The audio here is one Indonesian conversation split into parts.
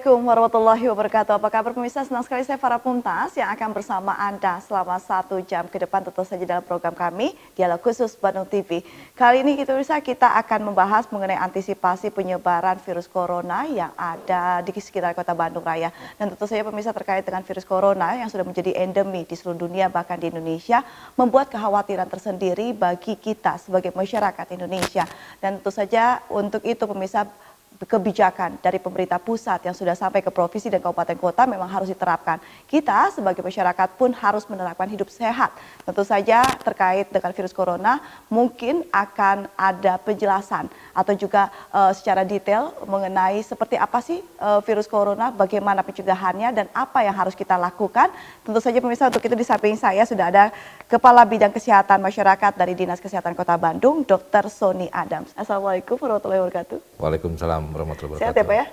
Assalamualaikum warahmatullahi wabarakatuh. Apa kabar pemirsa? Senang sekali saya Farah Puntas yang akan bersama Anda selama 1 jam ke depan tentu saja dalam program kami Dialog Khusus Bandung TV. Kali ini kita akan membahas mengenai antisipasi penyebaran virus corona yang ada di sekitar Kota Bandung Raya. Dan tentu saja pemirsa terkait dengan virus corona yang sudah menjadi endemi di seluruh dunia bahkan di Indonesia membuat kekhawatiran tersendiri bagi kita sebagai masyarakat Indonesia. Dan tentu saja untuk itu pemirsa kebijakan dari pemerintah pusat yang sudah sampai ke provinsi dan kabupaten kota memang harus diterapkan. Kita sebagai masyarakat pun harus menerapkan hidup sehat. Tentu saja terkait dengan virus corona mungkin akan ada penjelasan atau juga secara detail mengenai seperti apa sih virus corona, bagaimana pencegahannya dan apa yang harus kita lakukan. Tentu saja pemirsa untuk itu di samping saya sudah ada Kepala Bidang Kesehatan Masyarakat dari Dinas Kesehatan Kota Bandung, Dr. Sony Adams. Assalamualaikum warahmatullahi wabarakatuh. Waalaikumsalam warahmatullahi wabarakatuh. Sehat ya Pak ya?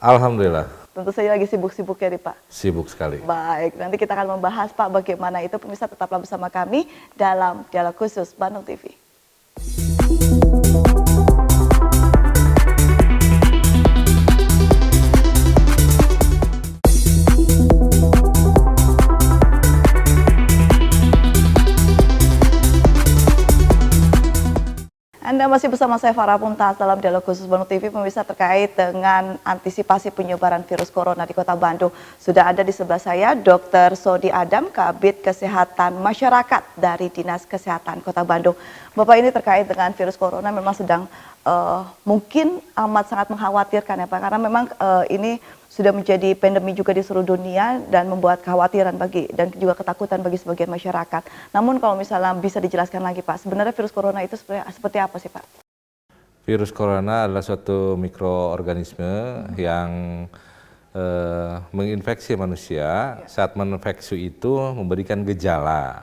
Alhamdulillah. Tentu saja lagi sibuk-sibuk ya nih Pak. Sibuk sekali. Baik, nanti kita akan membahas Pak bagaimana itu, pemirsa tetaplah bersama kami dalam Dialog Khusus Bandung TV. Anda masih bersama saya Farah Puntas dalam Dialog Khusus Bandung TV, pemirsa terkait dengan antisipasi penyebaran virus corona di Kota Bandung. Sudah ada di sebelah saya Dr. Sony Adams, Kabid Kesehatan Masyarakat dari Dinas Kesehatan Kota Bandung. Bapak, ini terkait dengan virus corona memang sedang mungkin amat sangat mengkhawatirkan ya Pak, karena memang ini sudah menjadi pandemi juga di seluruh dunia dan membuat kekhawatiran dan juga ketakutan bagi sebagian masyarakat. Namun kalau misalnya bisa dijelaskan lagi Pak, sebenarnya virus corona itu seperti apa sih Pak? Virus corona adalah suatu mikroorganisme yang menginfeksi manusia. Saat menginfeksi itu memberikan gejala.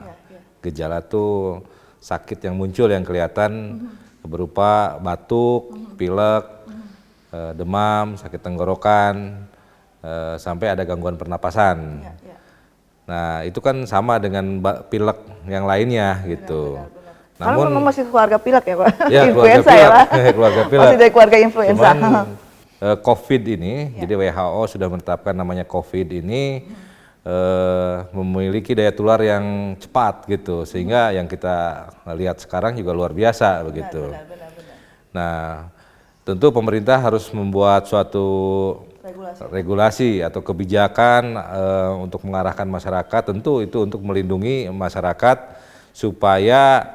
Gejala itu sakit yang muncul yang kelihatan berupa batuk, pilek, demam, sakit tenggorokan, sampai ada gangguan pernapasan. Nah itu kan sama dengan pilek yang lainnya gitu. Namun memang masih keluarga pilek ya Pak? Ya, influenza ya Pak? Keluarga pilek. Masih dari keluarga influenza. Cuman COVID ini, jadi WHO sudah menetapkan namanya COVID ini memiliki daya tular yang cepat gitu, sehingga yang kita lihat sekarang juga luar biasa begitu. Nah tentu pemerintah harus membuat suatu regulasi atau kebijakan untuk mengarahkan masyarakat, tentu itu untuk melindungi masyarakat supaya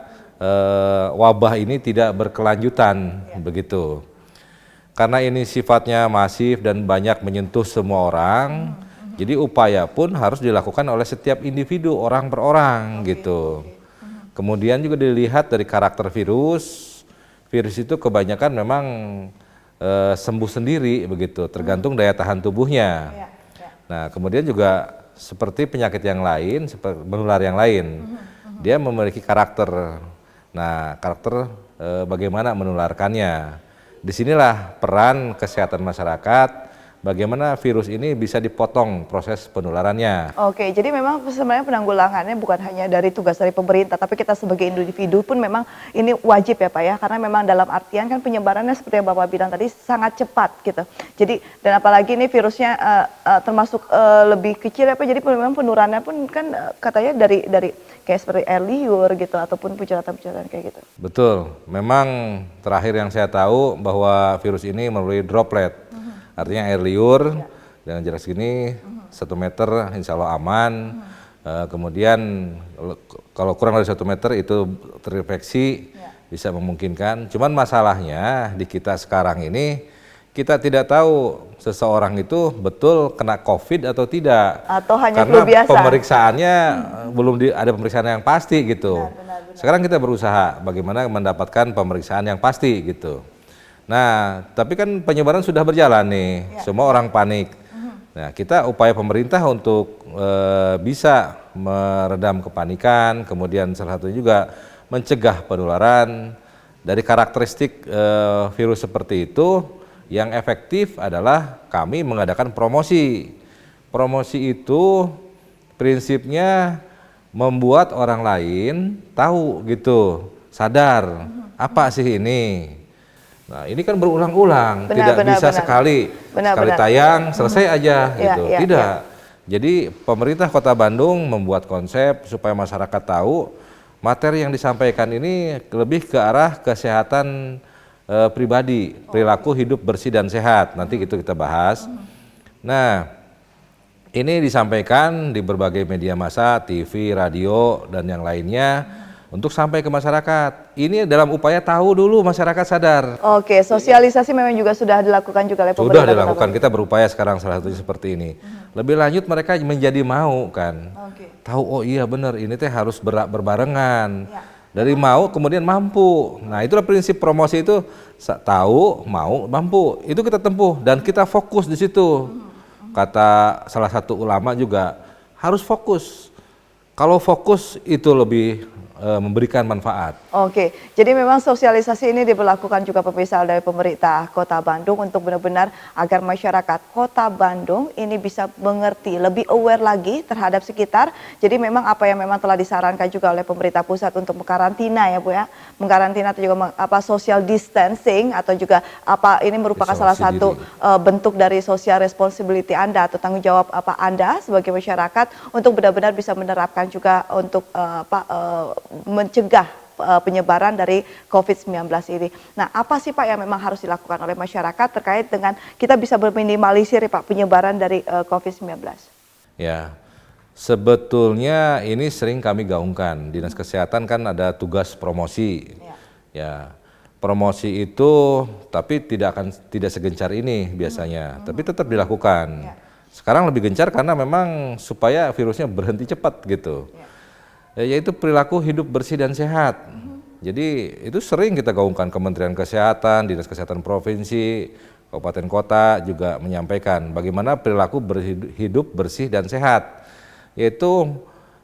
wabah ini tidak berkelanjutan begitu. Karena ini sifatnya masif dan banyak menyentuh semua orang, jadi upaya pun harus dilakukan oleh setiap individu, orang per orang gitu. Kemudian juga dilihat dari karakter virus. Virus itu kebanyakan memang sembuh sendiri begitu, tergantung daya tahan tubuhnya. Nah kemudian juga seperti penyakit yang lain, seperti menular yang lain, dia memiliki karakter. Nah karakter bagaimana menularkannya. Disinilah peran kesehatan masyarakat. Bagaimana virus ini bisa dipotong proses penularannya. Oke, jadi memang sebenarnya penanggulangannya bukan hanya dari tugas dari pemerintah, tapi kita sebagai individu pun memang ini wajib ya Pak ya, karena memang dalam artian kan penyebarannya seperti yang Bapak bilang tadi sangat cepat gitu. Jadi dan apalagi ini virusnya termasuk lebih kecil ya Pak, jadi memang penularannya pun kan katanya dari kayak seperti air liur gitu ataupun pencuratan kayak gitu. Betul, memang terakhir yang saya tahu bahwa virus ini melalui droplet. Artinya air liur dengan jarak segini 1 meter insya Allah aman. Kemudian kalau kurang dari 1 meter itu terinfeksi bisa memungkinkan. Cuman masalahnya di kita sekarang ini kita tidak tahu seseorang itu betul kena COVID atau tidak. Atau hanya karena flu biasa. Pemeriksaannya belum ada pemeriksaan yang pasti gitu. Benar. Sekarang kita berusaha bagaimana mendapatkan pemeriksaan yang pasti gitu. Nah, tapi kan penyebaran sudah berjalan nih, semua orang panik. Nah, kita upaya pemerintah untuk bisa meredam kepanikan, kemudian salah satunya juga mencegah penularan. Dari karakteristik virus seperti itu, yang efektif adalah kami mengadakan promosi. Promosi itu prinsipnya membuat orang lain tahu gitu, sadar apa sih ini. Nah, ini kan berulang-ulang, tidak benar, bisa benar. sekali tayang selesai aja gitu. Ya, Tidak. Jadi pemerintah Kota Bandung membuat konsep supaya masyarakat tahu materi yang disampaikan ini lebih ke arah kesehatan pribadi, perilaku hidup bersih dan sehat. Nanti itu kita bahas. Nah, ini disampaikan di berbagai media massa, TV, radio, dan yang lainnya untuk sampai ke masyarakat. Ini dalam upaya tahu dulu masyarakat sadar. Oke, sosialisasi memang juga sudah dilakukan juga oleh pemerintah. Sudah dilakukan, kita berupaya sekarang salah satunya seperti ini. Lebih lanjut mereka menjadi mau kan. Tahu, oh iya benar ini teh harus berbarengan. Dari mau kemudian mampu. Nah, itulah prinsip promosi itu, tahu, mau, mampu. Itu kita tempuh dan kita fokus di situ. Kata salah satu ulama juga harus fokus. Kalau fokus itu lebih memberikan manfaat. Oke, jadi memang sosialisasi ini diberlakukan juga pemirsa dari pemerintah Kota Bandung untuk benar-benar agar masyarakat Kota Bandung ini bisa mengerti, lebih aware lagi terhadap sekitar. Jadi memang apa yang memang telah disarankan juga oleh pemerintah pusat untuk mengkarantina ya Bu ya, mengkarantina atau juga social distancing atau juga apa ini merupakan salah satu bentuk dari social responsibility Anda atau tanggung jawab Anda sebagai masyarakat untuk benar-benar bisa menerapkan juga untuk mencegah penyebaran dari COVID-19 ini. Nah, apa sih Pak yang memang harus dilakukan oleh masyarakat terkait dengan kita bisa berminimalisir Pak penyebaran dari COVID-19? Ya, sebetulnya ini sering kami gaungkan. Dinas Kesehatan kan ada tugas promosi. Ya, promosi itu tapi tidak segencar ini biasanya, tapi tetap dilakukan. Sekarang lebih gencar karena memang supaya virusnya berhenti cepat gitu. Yaitu perilaku hidup bersih dan sehat. Jadi itu sering kita gaungkan, Kementerian Kesehatan, Dinas Kesehatan Provinsi, Kabupaten Kota juga menyampaikan bagaimana perilaku hidup bersih dan sehat. Yaitu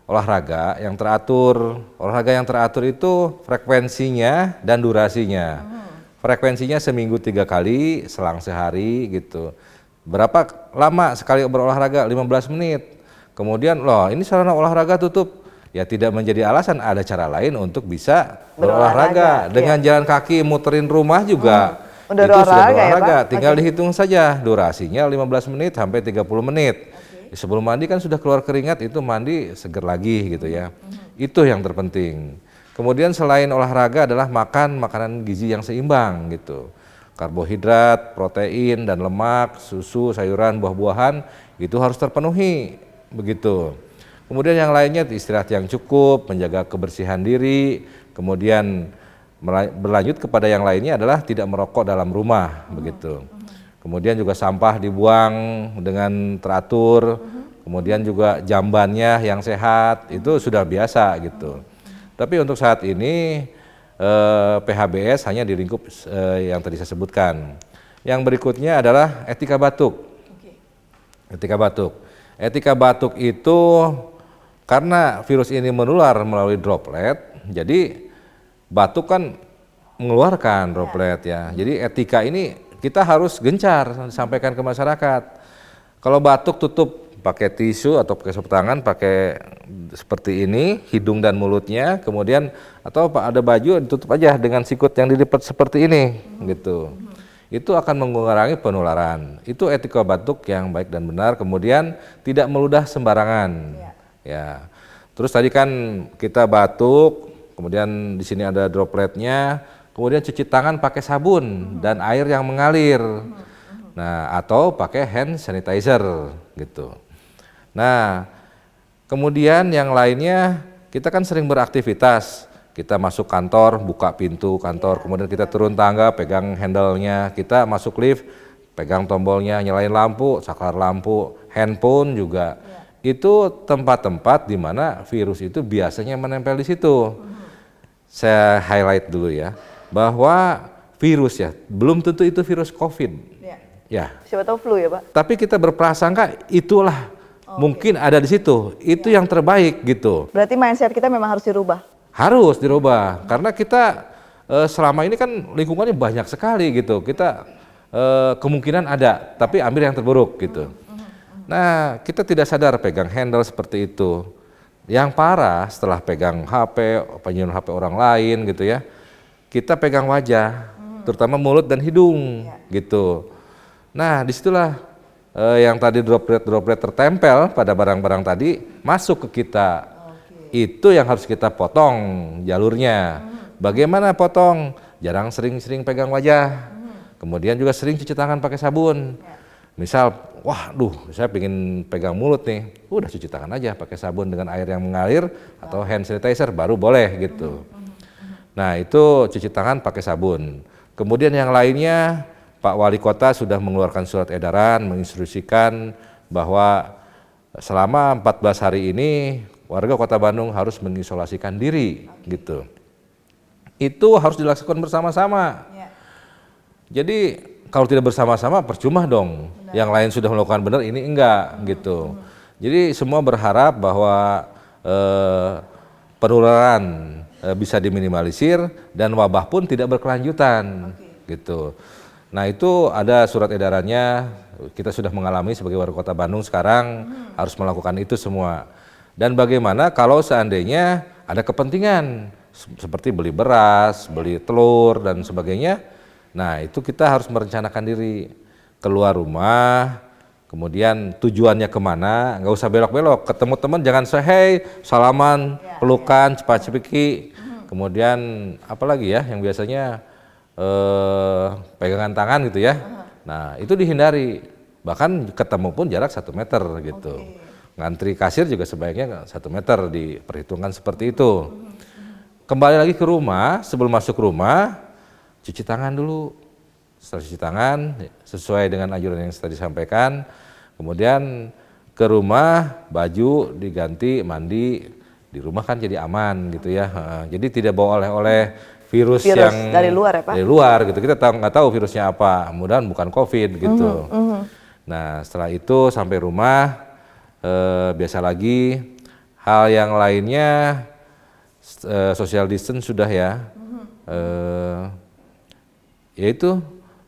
olahraga yang teratur. Olahraga yang teratur itu frekuensinya dan durasinya. Frekuensinya seminggu 3 kali, selang sehari gitu. Berapa lama sekali berolahraga? 15 menit. Kemudian loh ini sarana olahraga tutup. Ya tidak menjadi alasan, ada cara lain untuk bisa berolahraga. Dengan jalan kaki muterin rumah juga itu sudah berolahraga. Ya, tinggal dihitung saja durasinya 15 menit sampai 30 menit. Sebelum mandi kan sudah keluar keringat, itu mandi seger lagi gitu ya. Itu yang terpenting. Kemudian selain olahraga adalah makan makanan gizi yang seimbang gitu. Karbohidrat, protein dan lemak, susu, sayuran, buah-buahan itu harus terpenuhi begitu. Kemudian yang lainnya istirahat yang cukup, menjaga kebersihan diri, kemudian berlanjut kepada yang lainnya adalah tidak merokok dalam rumah begitu. Kemudian juga sampah dibuang dengan teratur, kemudian juga jambannya yang sehat, itu sudah biasa gitu. Tapi untuk saat ini PHBS hanya di lingkup yang tadi saya sebutkan. Yang berikutnya adalah etika batuk. Etika batuk. Etika batuk itu karena virus ini menular melalui droplet, jadi batuk kan mengeluarkan droplet ya. Jadi etika ini kita harus gencar disampaikan ke masyarakat. Kalau batuk tutup pakai tisu atau pakai sapu tangan, pakai seperti ini hidung dan mulutnya, kemudian atau ada baju ditutup aja dengan sikut yang dilipat seperti ini gitu. Itu akan mengurangi penularan. Itu etika batuk yang baik dan benar. Kemudian tidak meludah sembarangan. Ya, terus tadi kan kita batuk, kemudian di sini ada dropletnya, kemudian cuci tangan pakai sabun dan air yang mengalir. Nah, atau pakai hand sanitizer gitu. Nah, kemudian yang lainnya kita kan sering beraktivitas. Kita masuk kantor, buka pintu kantor, kemudian kita turun tangga, pegang handle-nya, kita masuk lift, pegang tombolnya, nyalain lampu, saklar lampu, handphone juga. Itu tempat-tempat di mana virus itu biasanya menempel di situ. Saya highlight dulu ya, bahwa virus ya, belum tentu itu virus COVID. Ya. Siapa tahu flu ya Pak? Tapi kita berprasangka itulah mungkin ada di situ, itu yang terbaik gitu. Berarti mindset kita memang harus dirubah? Harus dirubah, karena kita selama ini kan lingkungannya banyak sekali gitu. Kita kemungkinan ada, tapi ambil yang terburuk gitu. Nah, kita tidak sadar pegang handle seperti itu. Yang parah setelah pegang HP, penyelundup HP orang lain gitu ya, kita pegang wajah. terutama mulut dan hidung, gitu. Nah, disitulah yang tadi droplet tertempel pada barang-barang tadi masuk ke kita. Itu yang harus kita potong jalurnya. Bagaimana potong? Jarang sering-sering pegang wajah. Kemudian juga sering cuci tangan pakai sabun. Misal, saya pengen pegang mulut nih, udah cuci tangan aja pakai sabun dengan air yang mengalir atau hand sanitizer baru boleh gitu. Nah, itu cuci tangan pakai sabun. Kemudian yang lainnya, Pak Wali Kota sudah mengeluarkan surat edaran menginstruksikan bahwa selama 14 hari ini warga Kota Bandung harus mengisolasikan diri gitu. Itu harus dilakukan bersama-sama. Jadi kalau tidak bersama-sama percuma dong. Yang lain sudah melakukan benar, ini enggak gitu. Jadi semua berharap bahwa penularan bisa diminimalisir dan wabah pun tidak berkelanjutan gitu. Nah, itu ada surat edarannya, kita sudah mengalami sebagai warga Kota Bandung sekarang harus melakukan itu semua. Dan bagaimana kalau seandainya ada kepentingan seperti beli beras, beli telur dan sebagainya. Nah, itu kita harus merencanakan diri, keluar rumah, kemudian tujuannya kemana, nggak usah belok-belok, ketemu teman jangan hey, salaman, pelukan, cepat-cepiki, kemudian apalagi ya yang biasanya pegangan tangan gitu ya. Nah, itu dihindari, bahkan ketemu pun jarak 1 meter gitu. Ngantri kasir juga sebaiknya 1 meter, diperhitungkan seperti itu. Kembali lagi ke rumah, sebelum masuk rumah, cuci tangan dulu. Setelah cuci tangan, sesuai dengan anjuran yang tadi disampaikan, kemudian ke rumah, baju diganti, mandi, di rumah kan jadi aman gitu ya. Jadi tidak bawa oleh-oleh virus yang dari luar ya Pak? Dari luar gitu, kita nggak tahu virusnya apa, mudah-mudahan bukan COVID gitu. Nah, setelah itu sampai rumah, biasa lagi, hal yang lainnya, social distance sudah ya. Yaitu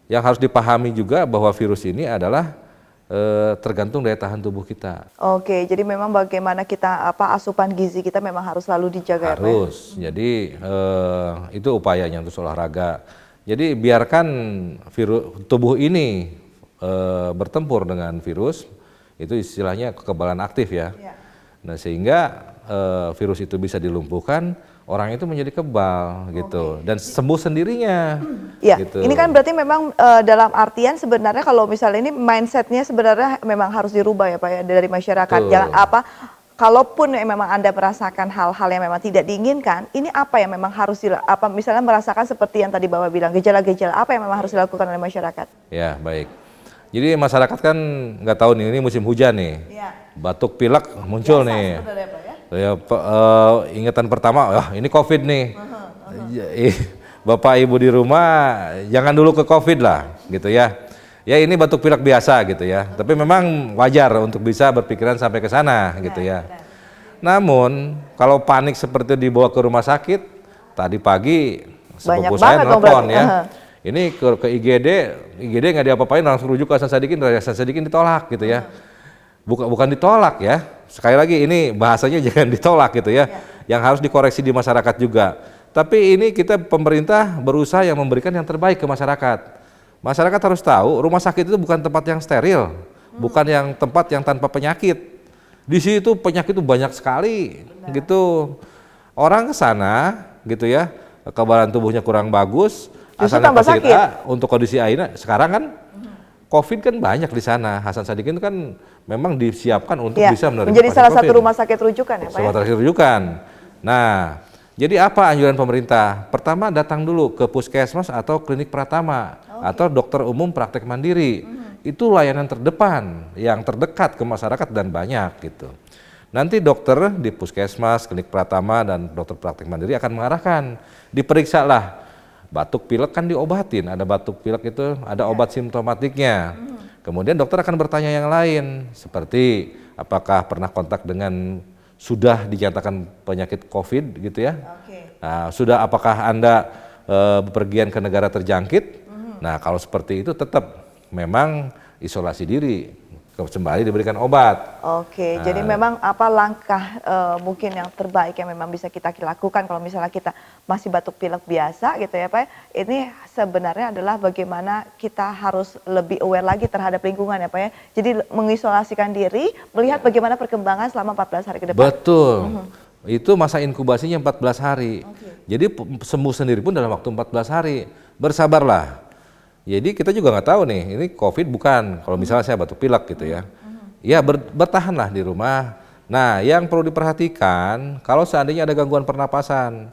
yang harus dipahami juga bahwa virus ini adalah tergantung daya tahan tubuh kita. Oke, jadi memang bagaimana kita asupan gizi kita memang harus selalu dijaga. Harus. Ya, jadi itu upayanya untuk olahraga. Jadi biarkan tubuh ini bertempur dengan virus, itu istilahnya kekebalan aktif ya. Nah, sehingga virus itu bisa dilumpuhkan, orang itu menjadi kebal gitu dan sembuh sendirinya. Ya, gitu. Ini kan berarti memang dalam artian sebenarnya kalau misalnya ini mindsetnya sebenarnya memang harus dirubah ya Pak ya dari masyarakat. Jangan kalaupun memang Anda merasakan hal-hal yang memang tidak diinginkan, ini apa yang memang harus misalnya merasakan seperti yang tadi Bapak bilang, gejala-gejala apa yang memang harus dilakukan oleh masyarakat? Ya, baik. Jadi masyarakat kan nggak tahu nih, ini musim hujan nih, batuk pilek muncul nih. Ingatan pertama, ini COVID nih. Bapak Ibu di rumah jangan dulu ke COVID lah, gitu ya. Ya ini batuk pilek biasa gitu ya. Tapi memang wajar untuk bisa berpikiran sampai ke sana, gitu ya. Namun kalau panik seperti dibawa ke rumah sakit, tadi pagi sepupu saya nelfon ya. Ini ke IGD nggak diapa-apain, langsung rujuk ke Hasan Sadikin, Hasan Sadikin ditolak gitu ya. Bukan ditolak ya, sekali lagi ini bahasanya jangan ditolak gitu ya, yang harus dikoreksi di masyarakat juga. Tapi ini kita pemerintah berusaha yang memberikan yang terbaik ke masyarakat. Masyarakat harus tahu rumah sakit itu bukan tempat yang steril, bukan yang tempat yang tanpa penyakit. Di situ penyakit itu banyak sekali gitu. Orang ke sana gitu ya, kekebalan tubuhnya kurang bagus, asalnya sakit. Untuk kondisi aina sekarang kan COVID kan banyak di sana. Hasan Sadikin kan memang disiapkan untuk bisa menerima menjadi salah satu rumah sakit rujukan ya Pak. Rumah sakit rujukan. Nah, jadi apa anjuran pemerintah? Pertama, datang dulu ke puskesmas atau klinik pratama atau dokter umum praktek mandiri. Itu layanan terdepan yang terdekat ke masyarakat dan banyak gitu. Nanti dokter di puskesmas, klinik pratama dan dokter praktek mandiri akan mengarahkan, diperiksa lah. Batuk pilek kan diobatin, ada batuk pilek itu ada obat simptomatiknya. Kemudian dokter akan bertanya yang lain, seperti apakah pernah kontak dengan sudah dinyatakan penyakit COVID gitu ya. Nah, sudah apakah Anda bepergian ke negara terjangkit? Nah, kalau seperti itu tetap memang isolasi diri. kembali diberikan obat. Oke, jadi memang apa langkah mungkin yang terbaik yang memang bisa kita lakukan kalau misalnya kita masih batuk pilek biasa gitu ya Pak. Ini sebenarnya adalah bagaimana kita harus lebih aware lagi terhadap lingkungan ya Pak ya. Jadi mengisolasikan diri, melihat bagaimana perkembangan selama 14 hari ke depan. Betul. Itu masa inkubasinya 14 hari. Jadi sembuh sendiri pun dalam waktu 14 hari. Bersabarlah. Jadi kita juga nggak tahu nih, ini COVID bukan. Kalau misalnya saya batuk pilek gitu ya, ya bertahanlah di rumah. Nah, yang perlu diperhatikan, kalau seandainya ada gangguan pernapasan,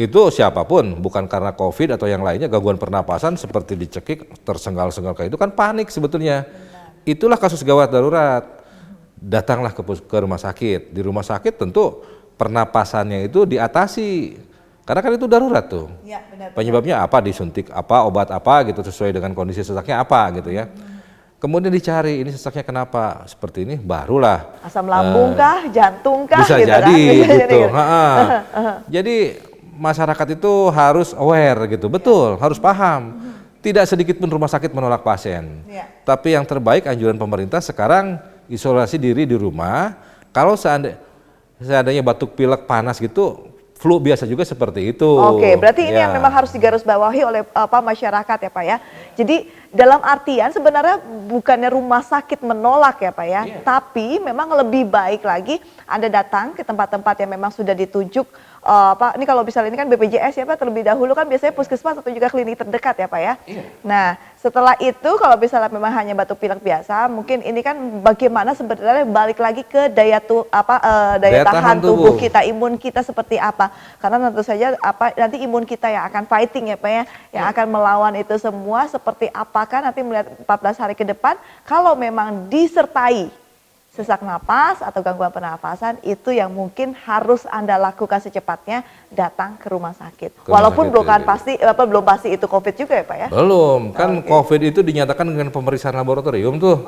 itu siapapun, bukan karena COVID atau yang lainnya, gangguan pernapasan seperti dicekik, tersengal-sengal kayak itu kan panik sebetulnya. Itulah kasus gawat darurat. Datanglah ke rumah sakit. Di rumah sakit tentu pernapasannya itu diatasi. Karena kan itu darurat tuh. Ya, benar. Penyebabnya apa, disuntik apa, obat apa gitu sesuai dengan kondisi sesaknya apa gitu ya. Kemudian dicari ini sesaknya kenapa, seperti ini barulah. Asam lambung kah, jantung kah? Bisa gitu jadi kan? Bisa gitu. jadi. Jadi masyarakat itu harus aware gitu, betul, harus paham. Tidak sedikit pun rumah sakit menolak pasien. Tapi yang terbaik anjuran pemerintah sekarang isolasi diri di rumah. Kalau seandainya batuk pilek panas gitu, flu biasa juga seperti itu. Oke, berarti ini yang memang harus digarisbawahi oleh masyarakat ya Pak ya. Jadi dalam artian sebenarnya bukannya rumah sakit menolak ya Pak ya, tapi memang lebih baik lagi Anda datang ke tempat-tempat yang memang sudah ditunjuk. Pak, ini kalau misalnya ini kan BPJS ya Pak, terlebih dahulu kan biasanya puskesmas atau juga klinik terdekat ya Pak ya. Nah, setelah itu kalau misalnya memang hanya batuk pilek biasa, mungkin ini kan bagaimana sebenarnya balik lagi ke daya tahan tubuh kita, imun kita seperti apa. Karena tentu saja nanti imun kita yang akan fighting ya Pak ya, yang akan melawan itu semua seperti apakah nanti melihat 14 hari ke depan kalau memang disertai sesak napas atau gangguan pernapasan, itu yang mungkin harus Anda lakukan secepatnya, datang ke rumah sakit. Walaupun belum pasti itu COVID juga ya Pak ya? Belum, kan COVID itu dinyatakan dengan pemeriksaan laboratorium tuh.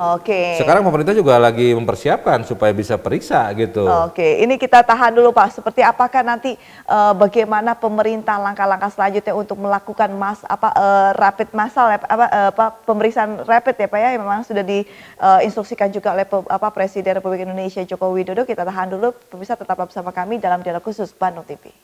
Sekarang pemerintah juga lagi mempersiapkan supaya bisa periksa gitu. Ini kita tahan dulu Pak, seperti apakah nanti bagaimana pemerintah langkah-langkah selanjutnya untuk melakukan rapid massal pemeriksaan rapid ya Pak ya, yang memang sudah diinstruksikan juga oleh Presiden Republik Indonesia Joko Widodo. Kita tahan dulu, pemirsa tetaplah bersama kami dalam Dialog Khusus Bandung TV.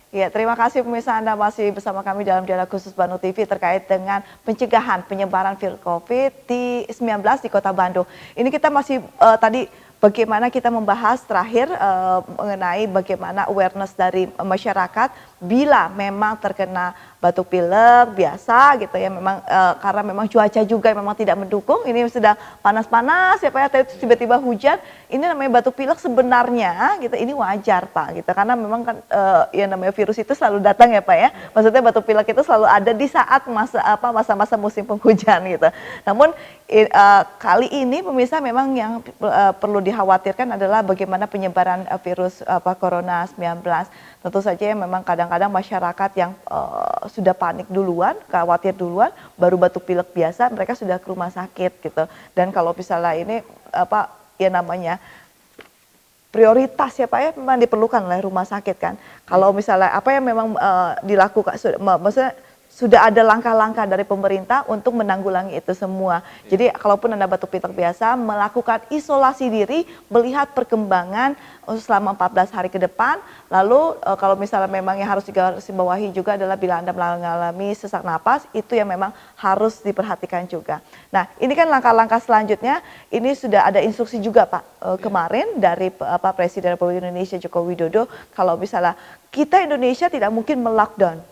Ya, terima kasih pemirsa Anda masih bersama kami dalam Dialog Khusus Bandung TV terkait dengan pencegahan penyebaran virus COVID-19 di Kota Bandung. Ini kita masih tadi bagaimana kita membahas terakhir mengenai bagaimana awareness dari masyarakat bila memang terkena batuk pilek biasa gitu ya, memang karena memang cuaca juga memang tidak mendukung, ini sedang panas-panas ya Pak ya, tiba-tiba hujan, ini namanya batuk pilek sebenarnya gitu, ini wajar Pak gitu, karena memang kan ya namanya virus itu selalu datang ya Pak ya, maksudnya batuk pilek itu selalu ada di saat masa-masa musim penghujan gitu. Namun kali ini pemirsa memang yang perlu dikhawatirkan adalah bagaimana penyebaran virus Corona 19. Tentu saja memang kadang-kadang masyarakat yang sudah panik duluan, khawatir duluan, baru batuk pilek biasa, mereka sudah ke rumah sakit gitu. Dan kalau misalnya ini ya namanya prioritas ya Pak ya, memang diperlukan oleh rumah sakit kan. Kalau misalnya apa yang memang dilakukan, maksudnya sudah ada langkah-langkah dari pemerintah untuk menanggulangi itu semua. Jadi kalaupun Anda batuk pilek biasa, melakukan isolasi diri, melihat perkembangan selama 14 hari ke depan. Lalu kalau misalnya memang yang harus digarisbawahi juga adalah bila Anda mengalami sesak napas, itu yang memang harus diperhatikan juga. Nah, ini kan langkah-langkah selanjutnya, ini sudah ada instruksi juga Pak kemarin dari Presiden Republik Indonesia Joko Widodo, kalau misalnya kita Indonesia tidak mungkin melockdown.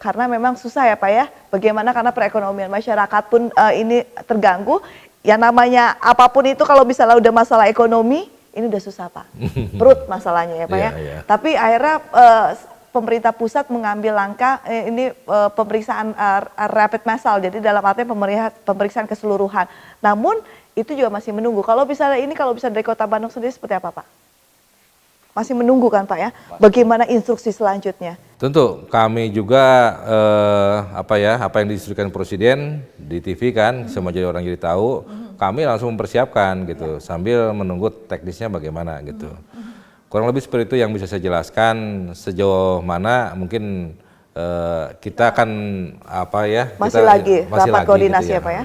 Karena memang susah ya Pak ya, bagaimana karena perekonomian masyarakat pun ini terganggu, yang namanya apapun itu kalau misalnya udah masalah ekonomi, ini udah susah Pak, perut masalahnya ya Pak ya. Tapi akhirnya pemerintah pusat mengambil langkah ini pemeriksaan rapid massal, jadi dalam artinya pemeriksaan keseluruhan. Namun itu juga masih menunggu, kalau misalnya dari Kota Bandung sendiri seperti apa Pak? Masih menunggu kan Pak ya, bagaimana instruksi selanjutnya? Tentu kami juga apa yang diinstruksikan Presiden di TV kan, semua jadi orang jadi tahu, kami langsung mempersiapkan gitu, sambil menunggu teknisnya bagaimana gitu. Kurang lebih seperti itu yang bisa saya jelaskan. Sejauh mana mungkin kita akan masih lagi rapat koordinasi gitu ya Pak ya.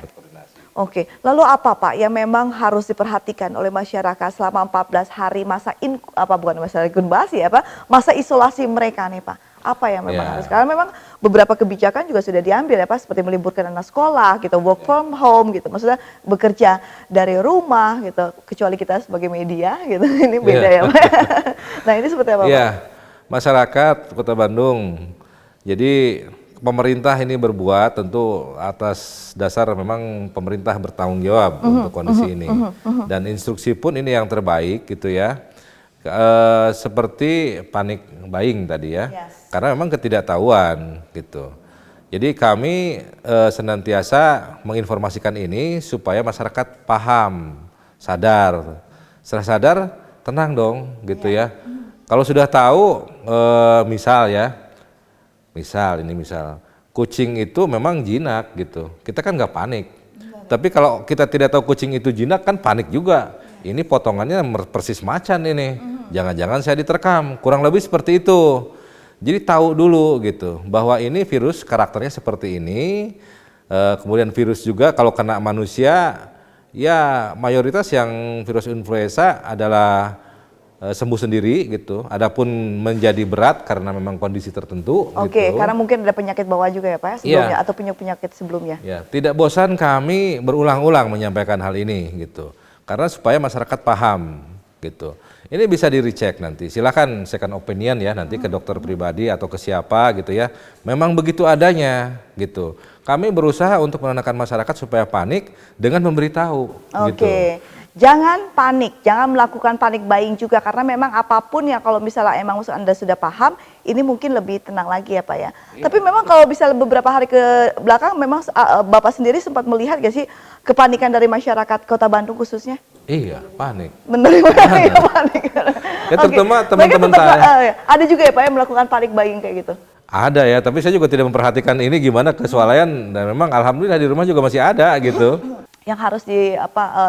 Oke, lalu apa Pak yang memang harus diperhatikan oleh masyarakat selama 14 hari masa inkubasi ya Pak, masa isolasi mereka nih Pak? Apa yang memang harus? Karena memang beberapa kebijakan juga sudah diambil ya Pak, seperti meliburkan anak sekolah gitu, work from home gitu, maksudnya bekerja dari rumah gitu, kecuali kita sebagai media gitu, ini beda ya Pak. Nah ini seperti apa Pak? Iya, masyarakat Kota Bandung, jadi pemerintah ini berbuat tentu atas dasar memang pemerintah bertanggung jawab untuk kondisi ini, dan instruksi pun ini yang terbaik gitu ya, seperti panic buying tadi ya, karena memang ketidaktahuan gitu. Jadi kami senantiasa menginformasikan ini supaya masyarakat paham, sadar. Setelah sadar tenang dong gitu ya. Kalau sudah tahu misal kucing itu memang jinak gitu, kita kan nggak panik. Tapi kalau kita tidak tahu kucing itu jinak kan panik juga. Ini potongannya persis macan ini, jangan-jangan saya diterkam. Kurang lebih seperti itu. Jadi tahu dulu gitu bahwa ini virus karakternya seperti ini. Kemudian virus juga kalau kena manusia, ya mayoritas yang virus influenza adalah sembuh sendiri gitu. Adapun menjadi berat karena memang kondisi tertentu. Oke, gitu. Karena mungkin ada penyakit bawah juga ya Pak ya, sebelumnya atau penyakit sebelumnya. Ya, tidak bosan kami berulang-ulang menyampaikan hal ini gitu. Karena supaya masyarakat paham gitu. Ini bisa di-recheck nanti. Silakan second opinion ya nanti ke dokter pribadi atau ke siapa gitu ya. Memang begitu adanya gitu. Kami berusaha untuk menenangkan masyarakat supaya panik dengan memberitahu. Gitu. Jangan panik, jangan melakukan panik buying juga karena memang apapun ya kalau misalnya emang Anda sudah paham, ini mungkin lebih tenang lagi ya Pak ya. Tapi memang kalau bisa beberapa hari ke belakang memang Bapak sendiri sempat melihat gak sih kepanikan dari masyarakat Kota Bandung khususnya? Iya, panik. Benar panik. Ya terutama teman-teman saya. Ada juga ya Pak yang melakukan panik buying kayak gitu? Ada ya, tapi saya juga tidak memperhatikan ini gimana kesualaian dan memang alhamdulillah di rumah juga masih ada gitu. Yang harus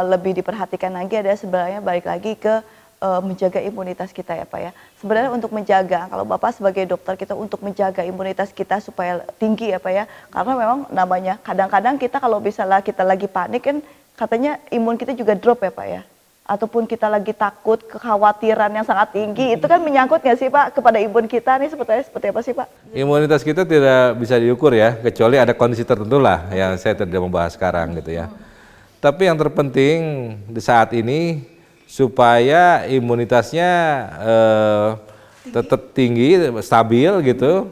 lebih diperhatikan lagi adalah sebenarnya balik lagi ke menjaga imunitas kita ya Pak ya. Sebenarnya untuk menjaga, kalau Bapak sebagai dokter kita untuk menjaga imunitas kita supaya tinggi ya Pak ya. Karena memang namanya kadang-kadang kita kalau misalnya kita lagi panik kan katanya imun kita juga drop ya Pak ya. Ataupun kita lagi takut, kekhawatiran yang sangat tinggi, itu kan menyangkut nggak sih Pak kepada imun kita nih seperti apa sih Pak? Imunitas kita tidak bisa diukur ya, kecuali ada kondisi tertentu lah yang saya tidak membahas sekarang gitu ya. Tapi yang terpenting di saat ini supaya imunitasnya tetap tinggi, stabil gitu,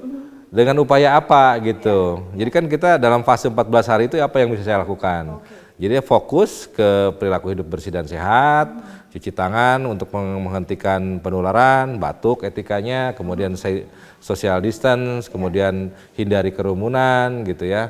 dengan upaya apa gitu. Jadi kan kita dalam fase 14 hari itu apa yang bisa saya lakukan. Jadi fokus ke perilaku hidup bersih dan sehat, cuci tangan untuk menghentikan penularan, batuk etikanya, kemudian social distance, kemudian hindari kerumunan gitu ya,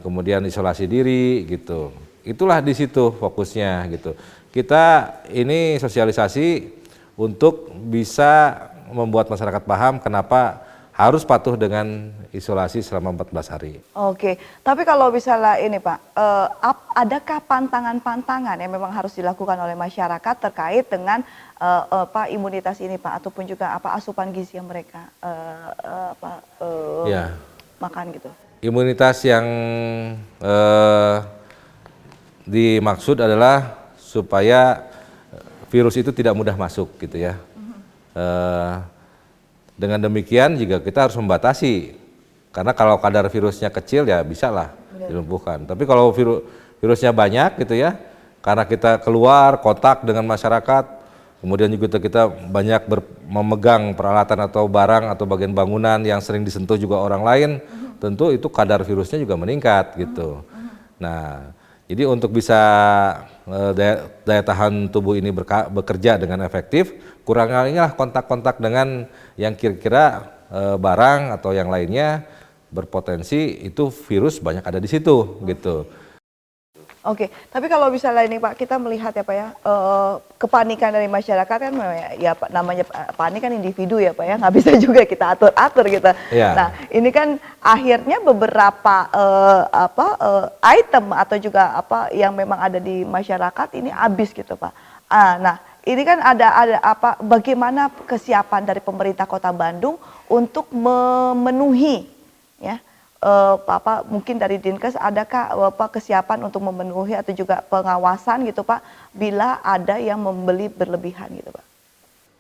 kemudian isolasi diri gitu. Itulah di situ fokusnya gitu. Kita ini sosialisasi untuk bisa membuat masyarakat paham kenapa harus patuh dengan isolasi selama 14 hari. Oke, tapi kalau misalnya ini Pak, adakah pantangan-pantangan yang memang harus dilakukan oleh masyarakat terkait dengan imunitas ini Pak, ataupun juga asupan gizi yang mereka makan gitu? Imunitas yang dimaksud adalah supaya virus itu tidak mudah masuk gitu ya. Dengan demikian juga kita harus membatasi, karena kalau kadar virusnya kecil ya bisa lah dilumpuhkan. Tapi kalau virusnya banyak gitu ya, karena kita keluar kontak dengan masyarakat, kemudian juga kita banyak memegang peralatan atau barang atau bagian bangunan yang sering disentuh juga orang lain, tentu itu kadar virusnya juga meningkat gitu. Nah, jadi untuk bisa daya tahan tubuh ini bekerja dengan efektif, kurang-kurangnya kontak-kontak dengan yang kira-kira barang atau yang lainnya berpotensi itu virus banyak ada di situ gitu. Oke, tapi kalau misalnya ini Pak, kita melihat ya Pak ya, kepanikan dari masyarakat kan ya Pak, namanya panik kan individu ya Pak ya, nggak bisa juga kita atur-atur gitu. Ya. Nah ini kan akhirnya beberapa item atau juga yang memang ada di masyarakat ini habis gitu Pak. Nah ini kan ada apa? Bagaimana kesiapan dari pemerintah Kota Bandung untuk memenuhi ya? Mungkin dari Dinkes adakah kesiapan untuk memenuhi atau juga pengawasan gitu Pak bila ada yang membeli berlebihan gitu Pak?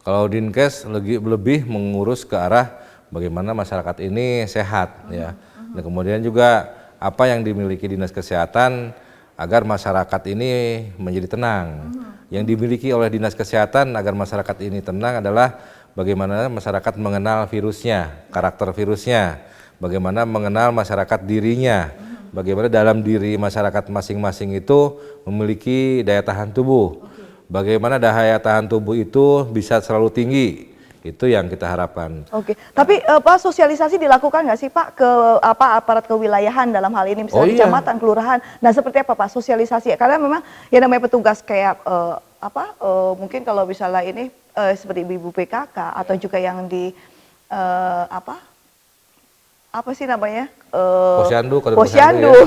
Kalau Dinkes lebih mengurus ke arah bagaimana masyarakat ini sehat ya. Dan kemudian juga apa yang dimiliki Dinas Kesehatan agar masyarakat ini menjadi tenang. Yang dimiliki oleh Dinas Kesehatan agar masyarakat ini tenang adalah bagaimana masyarakat mengenal virusnya, karakter virusnya, bagaimana mengenal masyarakat dirinya, bagaimana dalam diri masyarakat masing-masing itu memiliki daya tahan tubuh, bagaimana daya tahan tubuh itu bisa selalu tinggi. Itu yang kita harapkan. Oke, tapi Pak sosialisasi dilakukan nggak sih Pak ke aparat kewilayahan dalam hal ini misalnya kecamatan, kelurahan. Nah seperti apa Pak sosialisasi? Karena memang ya namanya petugas kayak mungkin kalau misalnya ini seperti ibu PKK atau juga yang di apa sih namanya posyandu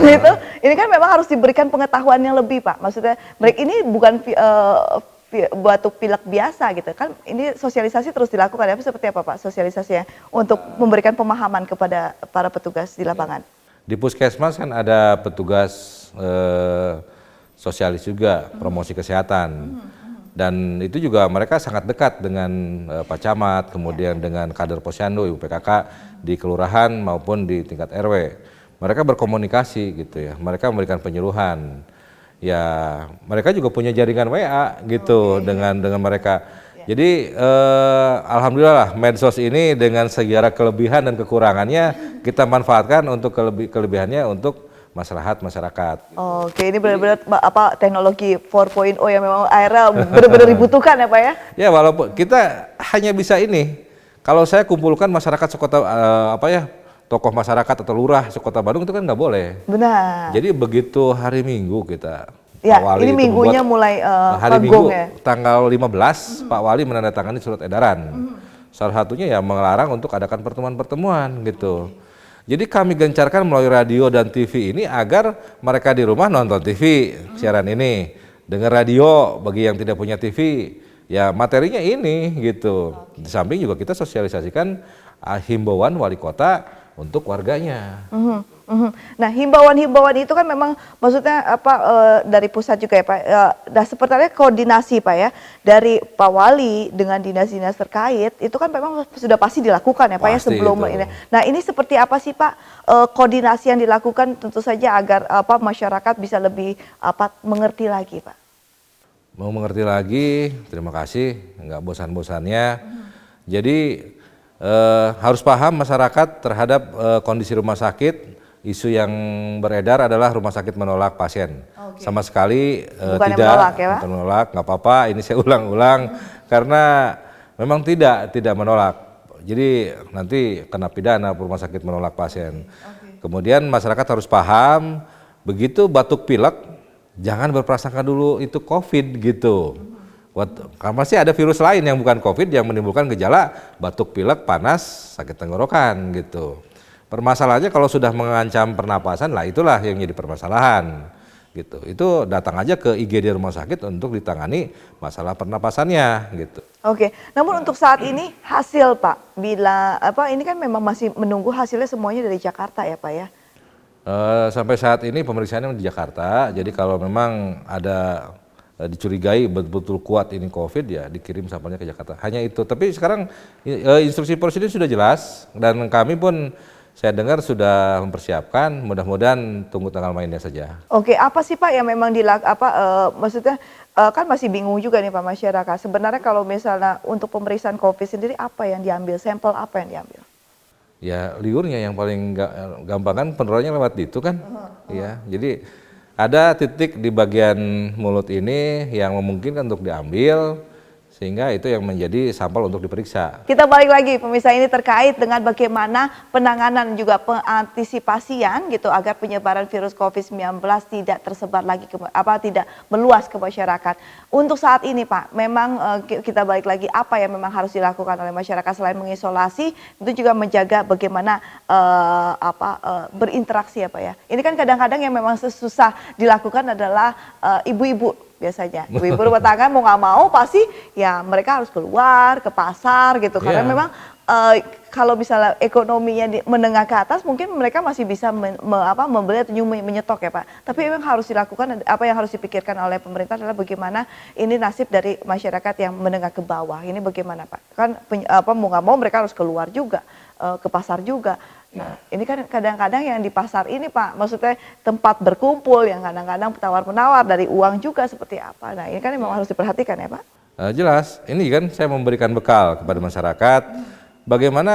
gitu. Ini kan memang harus diberikan pengetahuan yang lebih Pak. Maksudnya mereka ini bukan batuk pilek biasa gitu kan, ini sosialisasi terus dilakukan ya, seperti apa Pak sosialisasinya untuk memberikan pemahaman kepada para petugas di lapangan? Di Puskesmas kan ada petugas sosialis juga, promosi kesehatan, dan itu juga mereka sangat dekat dengan Pak Camat, kemudian dengan kader posyandu, Ibu PKK di kelurahan maupun di tingkat RW. Mereka berkomunikasi gitu ya, mereka memberikan penyuluhan. Ya mereka juga punya jaringan WA gitu dengan mereka. Jadi alhamdulillah lah medsos ini dengan segala kelebihan dan kekurangannya kita manfaatkan untuk kelebihannya untuk maslahat masyarakat. Oke, ini benar-benar teknologi 4.0 yang memang akhirnya benar-benar dibutuhkan ya Pak ya? Ya walaupun kita hanya bisa ini, kalau saya kumpulkan masyarakat sekota tokoh masyarakat atau lurah sekota Bandung itu kan nggak boleh. Benar. Jadi begitu hari Minggu kita, ya, Pak Wali ini minggunya mulai hari Minggu ya? tanggal 15 Pak Wali menandatangani surat edaran. Salah satunya ya melarang untuk adakan pertemuan-pertemuan gitu. Jadi kami gencarkan melalui radio dan TV ini agar mereka di rumah nonton TV siaran ini, dengar radio bagi yang tidak punya TV. Ya materinya ini gitu. Di samping juga kita sosialisasikan himbauan wali kota untuk warganya. Nah himbauan-himbauan itu kan memang maksudnya dari pusat juga ya Pak. Nah sepertinya koordinasi Pak ya dari Pak Wali dengan dinas-dinas terkait itu kan memang sudah pasti dilakukan ya Pak ya sebelum ini. Nah ini seperti apa sih Pak koordinasi yang dilakukan tentu saja agar masyarakat bisa lebih mengerti lagi Pak. Mau mengerti lagi, terima kasih, nggak bosan-bosannya. Jadi harus paham masyarakat terhadap kondisi rumah sakit. Isu yang beredar adalah rumah sakit menolak pasien. Sama sekali tidak menolak, nggak apa-apa. Ini saya ulang-ulang karena memang tidak menolak. Jadi nanti kena pidana rumah sakit menolak pasien. Kemudian masyarakat harus paham begitu batuk pilek jangan berprasangka dulu itu COVID gitu. Karena masih ada virus lain yang bukan COVID yang menimbulkan gejala batuk pilek, panas, sakit tenggorokan gitu. Permasalahannya kalau sudah mengancam pernapasan lah itulah yang jadi permasalahan gitu. Itu datang aja ke IGD rumah sakit untuk ditangani masalah pernapasannya gitu. Oke, namun untuk saat ini hasil Pak, bila ini kan memang masih menunggu hasilnya semuanya dari Jakarta ya Pak ya? Sampai saat ini pemeriksaannya di Jakarta. Jadi kalau memang ada dicurigai betul-betul kuat ini COVID ya dikirim sampelnya ke Jakarta. Hanya itu. Tapi sekarang instruksi prosedur sudah jelas dan kami pun saya dengar sudah mempersiapkan. Mudah-mudahan tunggu tanggal mainnya saja. Oke, apa sih Pak yang memang maksudnya kan masih bingung juga nih Pak masyarakat. Sebenarnya kalau misalnya untuk pemeriksaan COVID sendiri apa yang diambil, sampel apa yang diambil? Ya liurnya yang paling gampang kan penularannya lewat itu kan. Ya, jadi ada titik di bagian mulut ini yang memungkinkan untuk diambil, sehingga itu yang menjadi sampel untuk diperiksa. Kita balik lagi pemirsa, ini terkait dengan bagaimana penanganan juga pengantisipasian gitu agar penyebaran virus COVID-19 tidak tersebar lagi tidak meluas ke masyarakat. Untuk saat ini Pak, memang kita balik lagi apa yang memang harus dilakukan oleh masyarakat selain mengisolasi, itu juga menjaga bagaimana berinteraksi ya Pak ya. Ini kan kadang-kadang yang memang susah dilakukan adalah ibu-ibu biasanya. Ibu-ibu rumah tangga mau nggak mau pasti ya mereka harus keluar ke pasar gitu. Karena memang kalau misalnya ekonominya menengah ke atas mungkin mereka masih bisa membeli atau menyetok ya Pak. Tapi memang harus dilakukan, apa yang harus dipikirkan oleh pemerintah adalah bagaimana ini nasib dari masyarakat yang menengah ke bawah. Ini bagaimana Pak? Kan mau nggak mau mereka harus keluar juga, ke pasar juga. Nah, ini kan kadang-kadang yang di pasar ini Pak, maksudnya tempat berkumpul yang kadang-kadang tawar-menawar dari uang juga seperti apa. Nah, ini kan memang harus diperhatikan ya Pak. Jelas, ini kan saya memberikan bekal kepada masyarakat. Bagaimana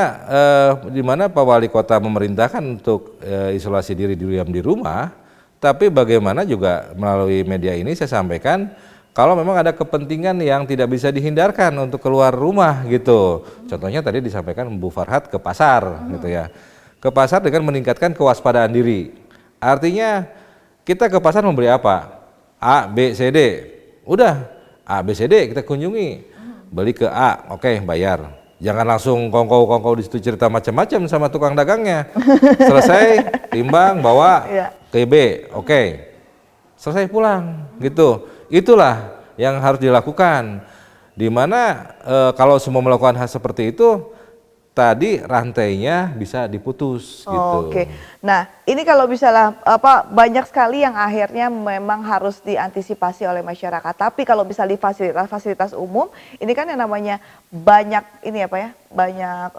di mana Pak Wali Kota memerintahkan untuk isolasi diri diam di rumah, tapi bagaimana juga melalui media ini saya sampaikan kalau memang ada kepentingan yang tidak bisa dihindarkan untuk keluar rumah gitu. Contohnya tadi disampaikan Bu Farhat ke pasar gitu ya. Ke pasar dengan meningkatkan kewaspadaan diri. Artinya kita ke pasar membeli apa? A, B, C, D. Udah A, B, C, D kita kunjungi. Beli ke A, oke, bayar. Jangan langsung kongkow-kongkow di situ cerita macam-macam sama tukang dagangnya. Selesai, timbang, bawa ke B, oke. Selesai pulang, gitu. Itulah yang harus dilakukan. Dimana kalau semua melakukan hal seperti itu, tadi rantainya bisa diputus gitu. Oke. Nah, ini kalau misalnya banyak sekali yang akhirnya memang harus diantisipasi oleh masyarakat. Tapi kalau bisa di fasilitas umum, ini kan yang namanya banyak ini ya Pak ya, banyak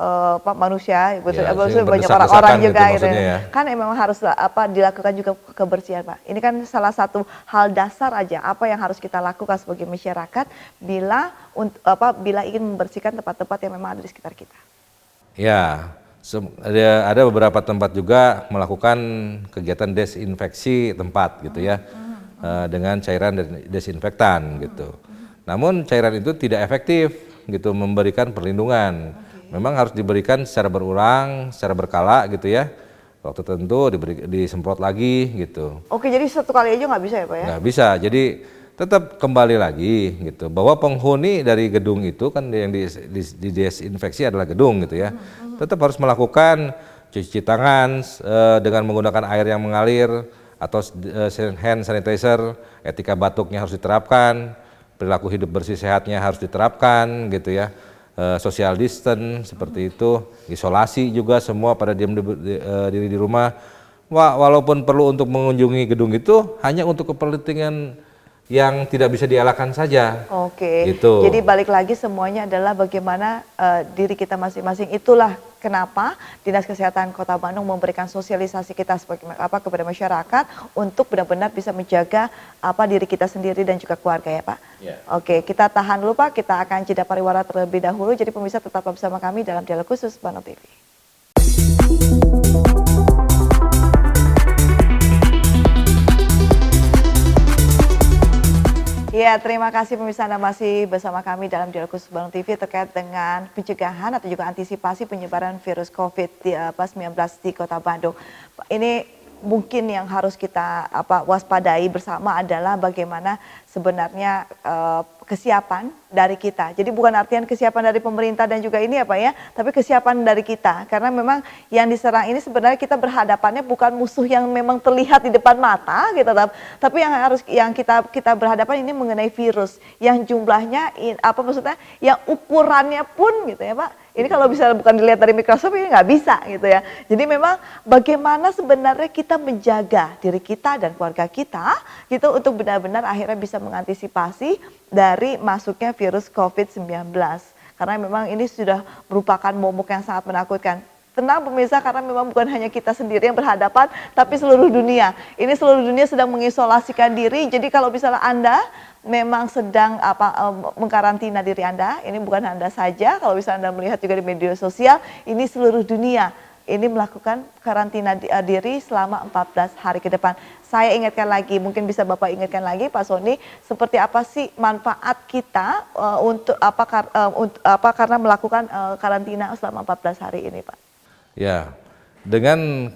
manusia, banyak orang-orang juga gitu ya. Kan memang harus dilakukan juga kebersihan Pak. Ini kan salah satu hal dasar aja apa yang harus kita lakukan sebagai masyarakat bila ingin membersihkan tempat-tempat yang memang ada di sekitar kita. Ya, ada beberapa tempat juga melakukan kegiatan desinfeksi tempat gitu ya, dengan cairan desinfektan gitu. Namun cairan itu tidak efektif gitu memberikan perlindungan. Memang harus diberikan secara berulang, secara berkala gitu ya. Waktu tertentu disemprot lagi gitu. Oke, jadi satu kali aja nggak bisa ya Pak ya? Nggak bisa, jadi tetap kembali lagi gitu bahwa penghuni dari gedung itu kan yang didesinfeksi adalah gedung gitu ya, tetap harus melakukan cuci tangan dengan menggunakan air yang mengalir atau hand sanitizer, etika batuknya harus diterapkan, perilaku hidup bersih sehatnya harus diterapkan gitu ya, social distance seperti itu, isolasi juga semua pada diam diri di rumah. Walaupun perlu untuk mengunjungi gedung itu hanya untuk kepentingan yang tidak bisa dielakkan saja. Oke. Gitu. Jadi balik lagi semuanya adalah bagaimana diri kita masing-masing. Itulah kenapa Dinas Kesehatan Kota Bandung memberikan sosialisasi kita kepada masyarakat untuk benar-benar bisa menjaga diri kita sendiri dan juga keluarga ya Pak. Yeah. Oke, kita tahan dulu Pak. Kita akan jeda pariwara terlebih dahulu. Jadi pemirsa tetap bersama kami dalam Dialog Khusus Bandung TV. Ya, terima kasih pemirsa Anda masih bersama kami dalam Dialog Khusus Bandung TV terkait dengan pencegahan atau juga antisipasi penyebaran virus COVID-19 di Kota Bandung. Ini mungkin yang harus kita waspadai bersama adalah bagaimana sebenarnya kesiapan dari kita. Jadi bukan artian kesiapan dari pemerintah dan juga ini ya Pak ya, tapi kesiapan dari kita. Karena memang yang diserang ini sebenarnya kita berhadapannya bukan musuh yang memang terlihat di depan mata gitu, tapi yang kita berhadapan ini mengenai virus yang jumlahnya yang ukurannya pun gitu ya Pak. Ini kalau bisa bukan dilihat dari Microsoft ini nggak bisa gitu ya. Jadi memang bagaimana sebenarnya kita menjaga diri kita dan keluarga kita gitu untuk benar-benar akhirnya bisa mengantisipasi dari masuknya virus COVID-19. Karena memang ini sudah merupakan momok yang sangat menakutkan. Tenang pemirsa, karena memang bukan hanya kita sendiri yang berhadapan, tapi seluruh dunia. Ini seluruh dunia sedang mengisolasikan diri. Jadi kalau misalnya Anda memang sedang mengkarantina diri Anda, ini bukan Anda saja. Kalau misalnya Anda melihat juga di media sosial, ini seluruh dunia ini melakukan karantina diri selama 14 hari ke depan. Saya ingatkan lagi, mungkin bisa Bapak ingatkan lagi Pak Sony, seperti apa sih manfaat kita karena melakukan karantina selama 14 hari ini Pak? Ya, dengan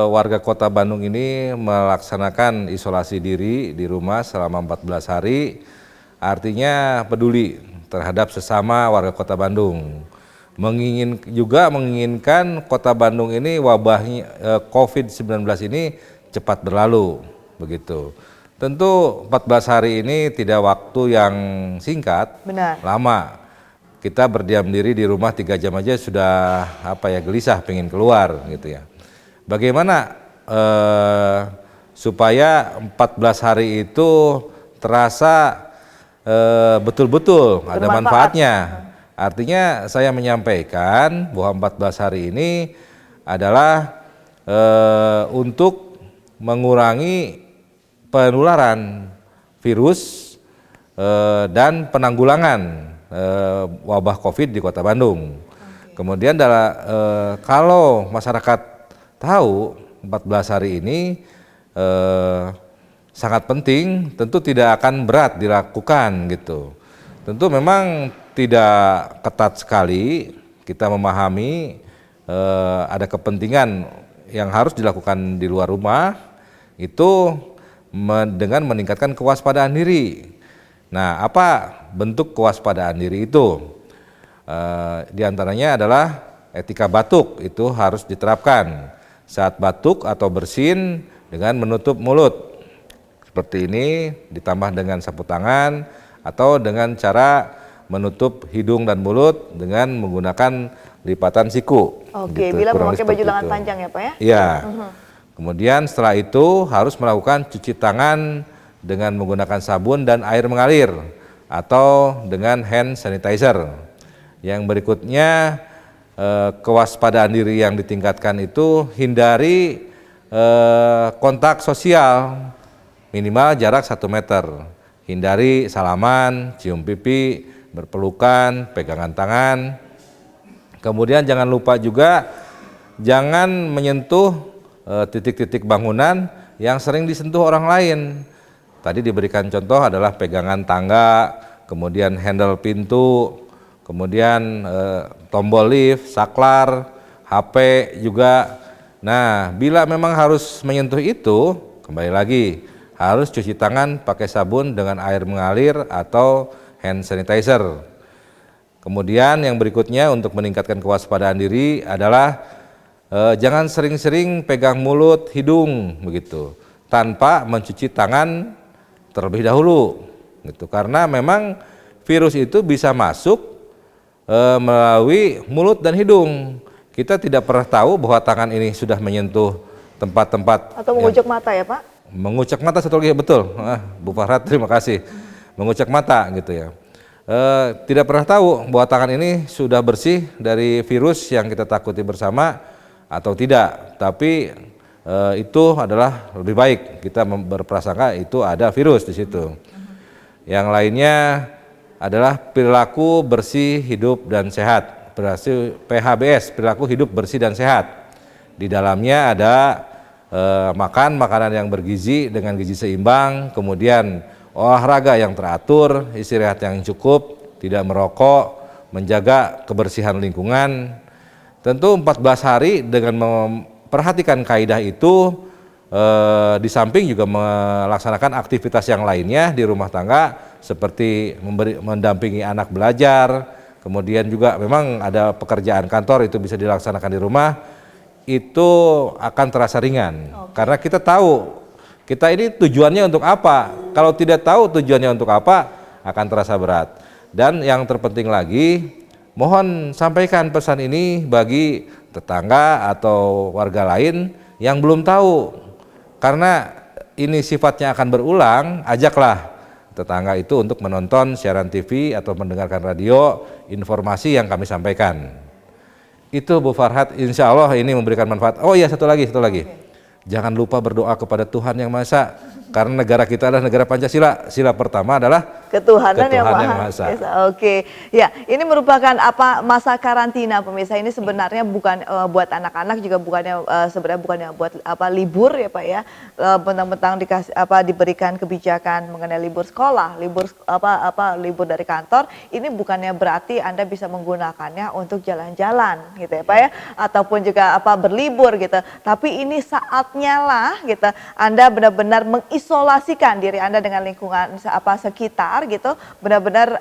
warga Kota Bandung ini melaksanakan isolasi diri di rumah selama 14 hari, artinya peduli terhadap sesama warga Kota Bandung. Menginginkan Kota Bandung ini wabahnya COVID-19 ini cepat berlalu, begitu. Tentu 14 hari ini tidak waktu yang singkat, Benar. lama. Kita berdiam diri di rumah 3 jam aja sudah gelisah pengen keluar gitu ya. Bagaimana supaya 14 hari itu terasa betul-betul ada manfaatnya. Artinya saya menyampaikan bahwa 14 hari ini adalah untuk mengurangi penularan virus dan penanggulangan wabah COVID di Kota Bandung. Kemudian kalau masyarakat tahu 14 hari ini sangat penting, tentu tidak akan berat dilakukan gitu. Tentu memang tidak ketat sekali, kita memahami ada kepentingan yang harus dilakukan di luar rumah itu dengan meningkatkan kewaspadaan diri. Nah, apa bentuk kewaspadaan diri itu? Di antaranya adalah etika batuk, itu harus diterapkan. Saat batuk atau bersin dengan menutup mulut. Seperti ini, ditambah dengan sapu tangan, atau dengan cara menutup hidung dan mulut dengan menggunakan lipatan siku. Oke, gitu, bila kurang memakai lebih baju seperti lengan itu. panjang ya Pak ya? Iya. Kemudian setelah itu harus melakukan cuci tangan dengan menggunakan sabun dan air mengalir atau dengan hand sanitizer. Yang berikutnya kewaspadaan diri yang ditingkatkan itu hindari kontak sosial minimal jarak 1 meter. Hindari salaman, cium pipi, berpelukan, pegangan tangan. Kemudian jangan lupa juga jangan menyentuh titik-titik bangunan yang sering disentuh orang lain. Tadi diberikan contoh adalah pegangan tangga, kemudian handle pintu, kemudian tombol lift, saklar, HP juga. Nah, bila memang harus menyentuh itu, kembali lagi harus cuci tangan pakai sabun dengan air mengalir atau hand sanitizer. Kemudian yang berikutnya untuk meningkatkan kewaspadaan diri adalah jangan sering-sering pegang mulut, hidung begitu, tanpa mencuci tangan terlebih dahulu, gitu. Karena memang virus itu bisa masuk melalui mulut dan hidung. Kita tidak pernah tahu bahwa tangan ini sudah menyentuh tempat-tempat Atau mengucek mata ya Pak? Mengucek mata satu lagi, betul. Bu Farhat, terima kasih. Mengucek mata gitu ya. Tidak pernah tahu bahwa tangan ini sudah bersih dari virus yang kita takuti bersama atau tidak. Tapi itu adalah lebih baik kita berprasangka itu ada virus di situ. Yang lainnya adalah perilaku bersih, hidup dan sehat. PHBS, perilaku hidup bersih dan sehat. Di dalamnya ada makan makanan yang bergizi dengan gizi seimbang, kemudian olahraga yang teratur, istirahat yang cukup, tidak merokok, menjaga kebersihan lingkungan. Tentu 14 hari dengan memperhatikan kaidah itu, di samping juga melaksanakan aktivitas yang lainnya di rumah tangga seperti mendampingi anak belajar, kemudian juga memang ada pekerjaan kantor itu bisa dilaksanakan di rumah, itu akan terasa ringan. Karena kita tahu kita ini tujuannya untuk apa. Kalau tidak tahu tujuannya untuk apa, akan terasa berat. Dan yang terpenting lagi, mohon sampaikan pesan ini bagi tetangga atau warga lain yang belum tahu. Karena ini sifatnya akan berulang, ajaklah tetangga itu untuk menonton siaran TV atau mendengarkan radio informasi yang kami sampaikan. Itu Bu Farhat, insya Allah ini memberikan manfaat. Oh iya, satu lagi. Jangan lupa berdoa kepada Tuhan Yang Maha Esa, karena negara kita adalah negara Pancasila. Sila pertama adalah Ketuhanan yang Yang Maha Maha Esa. Esa. Oke, ya ini merupakan masa karantina pemirsa. Ini sebenarnya bukan buat anak-anak, juga sebenarnya bukannya buat libur ya Pak ya. Mentang-mentang diberikan kebijakan mengenai libur sekolah, libur dari kantor. Ini bukannya berarti Anda bisa menggunakannya untuk jalan-jalan gitu ya Pak ya, ataupun juga berlibur gitu. Tapi ini saatnya lah gitu Anda benar-benar mengisolasikan diri Anda dengan lingkungan sekitar gitu, benar-benar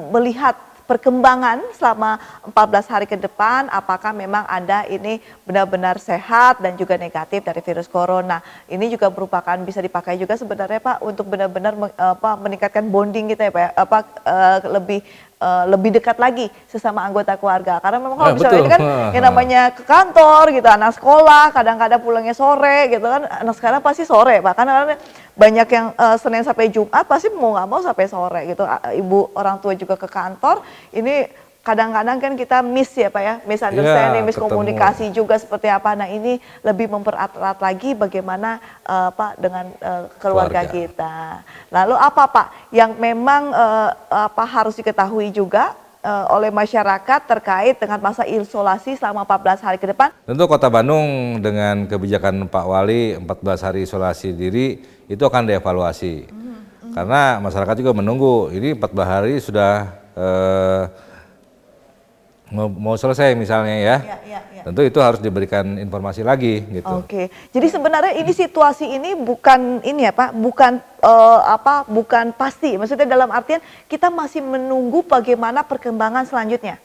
melihat perkembangan selama 14 hari ke depan, apakah memang Anda ini benar-benar sehat dan juga negatif dari virus corona. Ini juga merupakan bisa dipakai juga sebenarnya Pak untuk benar-benar meningkatkan bonding kita ya Pak ya, lebih dekat lagi sesama anggota keluarga. Karena memang kalau misalnya betul. ini kan yang namanya ke kantor gitu, anak sekolah kadang-kadang pulangnya sore gitu kan, anak sekarang pasti sore Pak, karena banyak yang Senin sampai Jumat pasti mau nggak mau sampai sore gitu. Ibu orang tua juga ke kantor, ini kadang-kadang kan kita miss ya Pak ya, misunderstanding, miskomunikasi juga seperti apa. Nah ini lebih mempererat lagi bagaimana Pak dengan keluarga kita. Lalu apa Pak yang memang harus diketahui juga oleh masyarakat terkait dengan masa isolasi selama 14 hari ke depan? Tentu Kota Bandung dengan kebijakan Pak Wali 14 hari isolasi diri itu akan dievaluasi. Karena masyarakat juga menunggu, ini 14 hari sudah mau selesai misalnya ya. Tentu itu harus diberikan informasi lagi gitu. Oke. Jadi sebenarnya ini situasi ini bukan ini ya Pak, bukan pasti. Maksudnya dalam artian kita masih menunggu bagaimana perkembangan selanjutnya.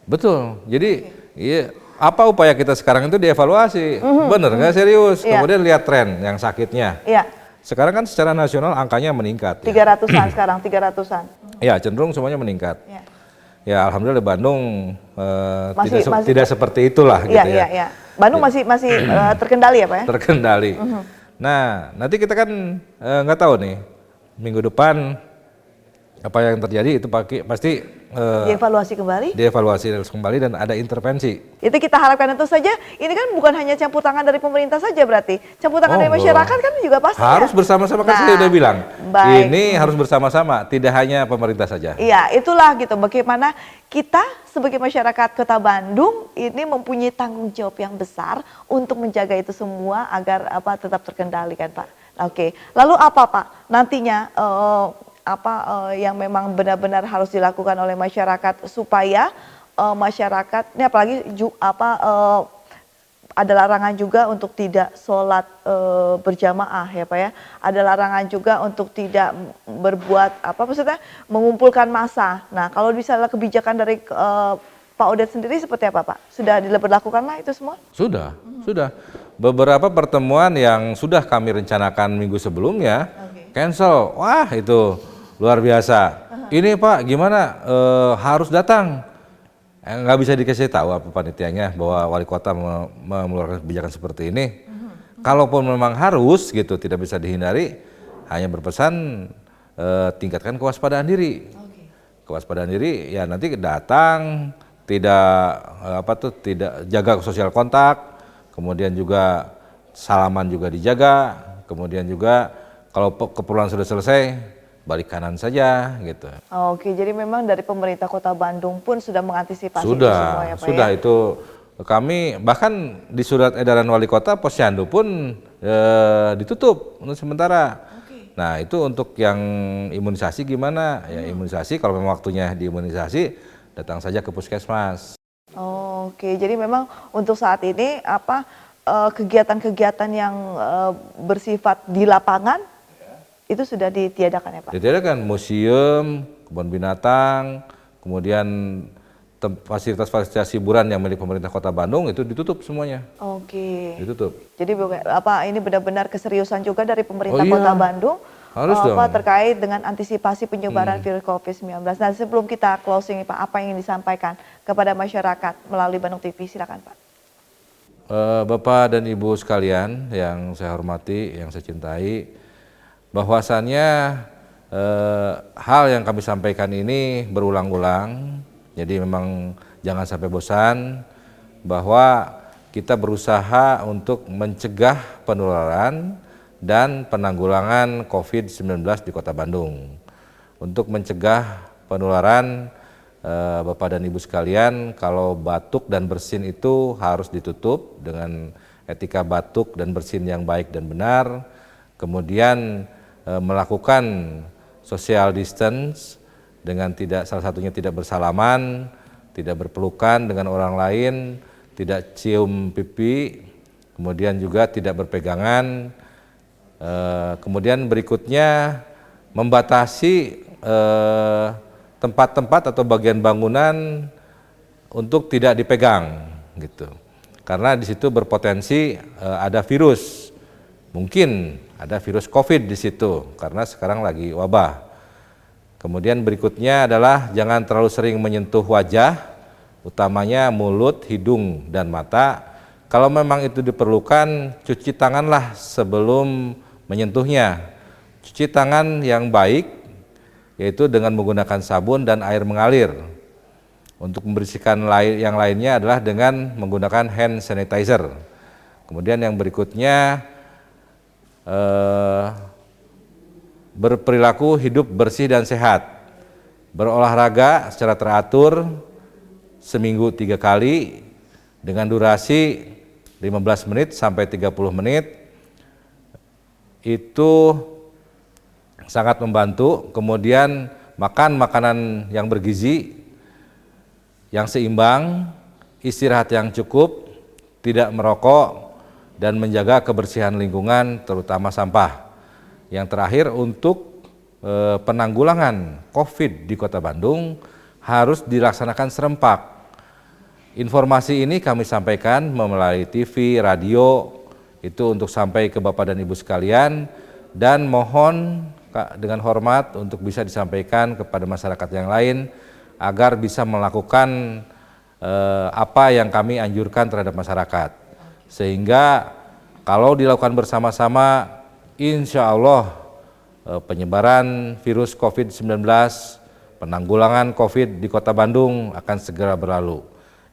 Betul. Jadi iya, apa upaya kita sekarang itu dievaluasi. Bener nggak serius? Kemudian lihat tren yang sakitnya. Iya. Sekarang kan secara nasional angkanya meningkat. 300-an sekarang, 300-an. Ya, cenderung semuanya meningkat. Ya. Ya, alhamdulillah di Bandung tidak seperti itulah gitu ya. Iya. Bandung masih terkendali ya Pak ya? Terkendali. Nah, nanti kita kan nggak tahu nih minggu depan apa yang terjadi itu pasti dievaluasi kembali dan ada intervensi. Itu kita harapkan tentu saja. Ini kan bukan hanya campur tangan dari pemerintah saja berarti, campur tangan dari masyarakat kan juga pasti. Harus bersama-sama kan saya udah bilang. Baik. Ini harus bersama-sama, tidak hanya pemerintah saja. Iya, itulah gitu. Bagaimana kita sebagai masyarakat Kota Bandung ini mempunyai tanggung jawab yang besar untuk menjaga itu semua agar tetap terkendali kan Pak. Oke. Lalu apa Pak nantinya yang memang benar-benar harus dilakukan oleh masyarakat supaya masyarakat ini apalagi ada larangan juga untuk tidak sholat berjamaah ya Pak ya. Ada larangan juga untuk tidak berbuat maksudnya mengumpulkan massa. Nah kalau misalnya kebijakan dari Pak Odet sendiri seperti apa Pak? Sudah diberlakukan lah itu semua? Sudah. Beberapa pertemuan yang sudah kami rencanakan minggu sebelumnya cancel. Wah itu luar biasa. Ini Pak gimana harus datang. Nggak bisa dikasih tahu apa panitianya bahwa wali kota mengeluarkan kebijakan seperti ini. Kalaupun memang harus gitu, tidak bisa dihindari, hanya berpesan tingkatkan kewaspadaan diri. Kewaspadaan diri ya nanti datang, tidak jaga sosial kontak, kemudian juga salaman juga dijaga, kemudian juga kalau keperluan sudah selesai balik kanan saja gitu. Oke, jadi memang dari pemerintah Kota Bandung pun sudah mengantisipasi itu semua ya Pak sudah ya? Itu kami bahkan di surat edaran wali kota Posyandu pun ditutup untuk sementara. Nah itu untuk yang imunisasi gimana? Ya imunisasi kalau memang waktunya diimunisasi datang saja ke puskesmas. Oke, jadi memang untuk saat ini kegiatan-kegiatan yang bersifat di lapangan itu sudah ditiadakan ya Pak? Ditiadakan museum, kebun binatang, kemudian fasilitas-fasilitas hiburan yang milik pemerintah Kota Bandung itu ditutup semuanya. Oke. Ditutup. Jadi ini benar-benar keseriusan juga dari pemerintah Kota Bandung terkait dengan antisipasi penyebaran virus COVID-19. Nah sebelum kita closing Pak, apa yang ingin disampaikan kepada masyarakat melalui Bandung TV? Silakan Pak. Bapak dan Ibu sekalian yang saya hormati, yang saya cintai, bahwasannya hal yang kami sampaikan ini berulang-ulang, jadi memang jangan sampai bosan bahwa kita berusaha untuk mencegah penularan dan penanggulangan COVID-19 di Kota Bandung. Untuk mencegah penularan, Bapak dan Ibu sekalian, kalau batuk dan bersin itu harus ditutup dengan etika batuk dan bersin yang baik dan benar, kemudian melakukan social distance dengan salah satunya tidak bersalaman, tidak berpelukan dengan orang lain, tidak cium pipi, kemudian juga tidak berpegangan. Kemudian berikutnya membatasi tempat-tempat atau bagian bangunan untuk tidak dipegang gitu. Karena di situ berpotensi ada virus. Mungkin ada virus COVID di situ karena sekarang lagi wabah. Kemudian berikutnya adalah jangan terlalu sering menyentuh wajah, utamanya mulut, hidung, dan mata. Kalau memang itu diperlukan, cuci tanganlah sebelum menyentuhnya. Cuci tangan yang baik yaitu dengan menggunakan sabun dan air mengalir. Untuk membersihkan yang lainnya adalah dengan menggunakan hand sanitizer. Kemudian yang berikutnya berperilaku hidup bersih dan sehat. Berolahraga secara teratur seminggu 3 kali dengan durasi 15 menit sampai 30 menit. Itu sangat membantu. Kemudian makan makanan yang bergizi, yang seimbang, istirahat yang cukup, tidak merokok, dan menjaga kebersihan lingkungan terutama sampah. Yang terakhir untuk penanggulangan COVID di Kota Bandung harus dilaksanakan serempak. Informasi ini kami sampaikan melalui TV, radio, itu untuk sampai ke Bapak dan Ibu sekalian, dan mohon dengan hormat untuk bisa disampaikan kepada masyarakat yang lain agar bisa melakukan apa yang kami anjurkan terhadap masyarakat. Sehingga kalau dilakukan bersama-sama, insya Allah penyebaran virus COVID-19, penanggulangan COVID di Kota Bandung akan segera berlalu.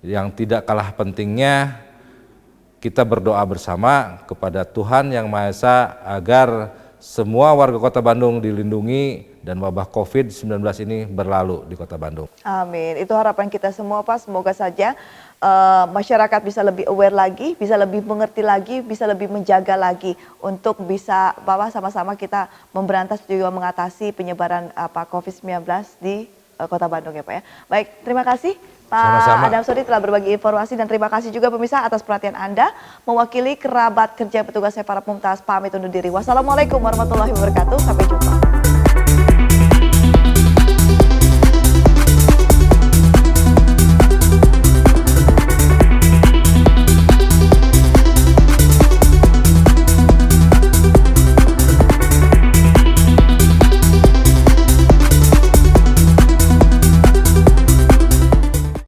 Yang tidak kalah pentingnya, kita berdoa bersama kepada Tuhan Yang Maha Esa agar semua warga Kota Bandung dilindungi dan wabah COVID-19 ini berlalu di Kota Bandung. Amin. Itu harapan kita semua, Pak. Semoga saja masyarakat bisa lebih aware lagi, bisa lebih mengerti lagi, bisa lebih menjaga lagi untuk bisa Bapak sama-sama kita memberantas juga mengatasi penyebaran COVID-19 di Kota Bandung ya Pak ya. Baik, terima kasih Pak Sama-sama. Adam Sodi telah berbagi informasi dan terima kasih juga pemirsa atas perhatian Anda. Mewakili kerabat kerja petugas Sephora Pumtas pamit undur diri. Wassalamualaikum warahmatullahi wabarakatuh. Sampai jumpa.